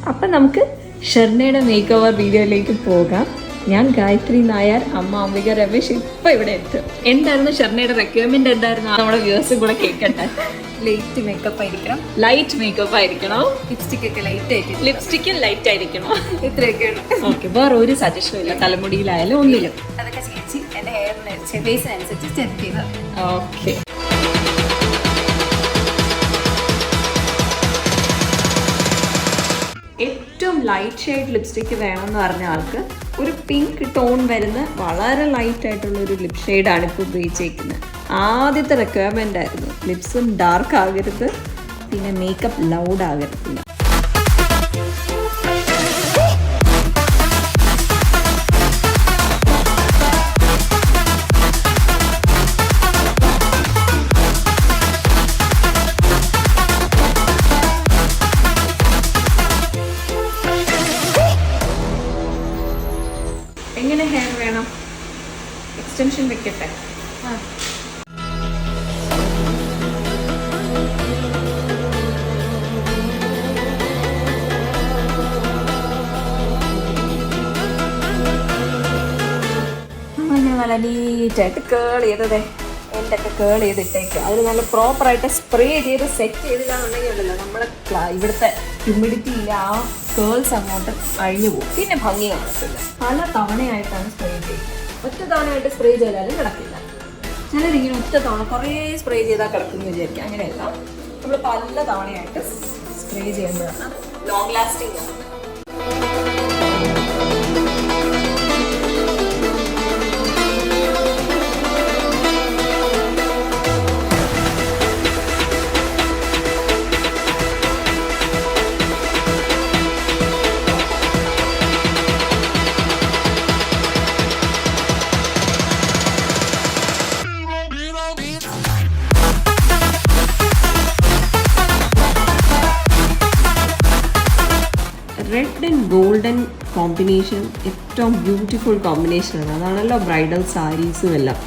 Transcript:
അപ്പം നമുക്ക് ഷെർണയുടെ make over വീഡിയോയിലേക്ക് പോകാം. ഞാൻ ഗായത്രി നായർ, അമ്മ അംബിക രമേശ് ഇപ്പം ഇവിടെ എത്തും. എന്തായിരുന്നു ഷെർണയുടെ റിക്വയർമെന്റ്? എന്തായിരുന്നു നമ്മുടെ വ്യൂവേഴ്സും കൂടെ കേൾക്കട്ടെ. ലൈറ്റ് മേക്കപ്പ് ആയിരിക്കണം, ലൈറ്റ് മേക്കപ്പ് ആയിരിക്കണോ? ലിപ്സ്റ്റിക് ഒക്കെ ലൈറ്റ് ആയിട്ട്, ലിപ്സ്റ്റിക്കും ലൈറ്റ് ആയിരിക്കണോ? ഇത്രയൊക്കെയാണ്. ഓക്കെ, വേറെ ഒരു സജഷനും ഇല്ല തലമുടിയിലായാലും ഒന്നിലും? അതൊക്കെ ചേച്ചി എൻ്റെ ഹെയറിന് ബേസിനനുസരിച്ച് സെറ്റ് ചെയ്തത്. ഓക്കെ, ഏറ്റവും ലൈറ്റ് ഷെയ്ഡ് ലിപ്സ്റ്റിക്ക് വേണമെന്ന് പറഞ്ഞ ആൾക്ക് ഒരു പിങ്ക് ടോൺ വരുന്ന വളരെ ലൈറ്റ് ആയിട്ടുള്ള ഒരു ലിപ് ഷെയ്ഡാണ് ഇപ്പോൾ ഉപയോഗിച്ചേക്കുന്നത്. ആദ്യത്തെ റിക്വയർമെൻ്റ് ആയിരുന്നു. ലിപ്സും ഡാർക്ക് ആകരുത്, പിന്നെ മേക്കപ്പ് ലൗഡ് ആകരുതില്ല. എങ്ങനെ ഹെയർ വേണം? എക്സ്റ്റൻഷൻ വെക്കട്ടെ? അങ്ങനെ നല്ല നീറ്റായിട്ട് കേൾ ചെയ്തതേ, എൻ്റെ ഒക്കെ കേൾ ചെയ്തിട്ടേക്ക് അതിൽ നല്ല പ്രോപ്പറായിട്ട് സ്പ്രേ ചെയ്ത് സെറ്റ് ചെയ്തില്ലാന്നുണ്ടെങ്കിൽ ഉണ്ടല്ലോ നമ്മളെ ഇവിടുത്തെ ഹ്യൂമിഡിറ്റി ഇല്ല, ആ കേൾസ് അങ്ങോട്ട് അഴിഞ്ഞു പോകും, പിന്നെ ഭംഗി കാണത്തില്ല. പല തവണയായിട്ടാണ് സ്പ്രേ ചെയ്യുന്നത്. ഒറ്റ തവണയായിട്ട് സ്പ്രേ ചെയ്താലും കിടക്കില്ല. ചിലരിങ്ങനെ ഒറ്റ തവണ കുറേ സ്പ്രേ ചെയ്താൽ കിടക്കുന്നു വിചാരിക്കുക. അങ്ങനെയല്ല, നമ്മൾ പല തവണയായിട്ട് സ്പ്രേ ചെയ്യുമ്പോഴാണ് ലോങ് ലാസ്റ്റിംഗ് ആണ്. റെഡ് ആൻഡ് ഗോൾഡൻ കോമ്പിനേഷൻ ഏറ്റവും ബ്യൂട്ടിഫുൾ കോമ്പിനേഷനാണ്. അതാണല്ലോ ബ്രൈഡൽ സാരീസും എല്ലാം.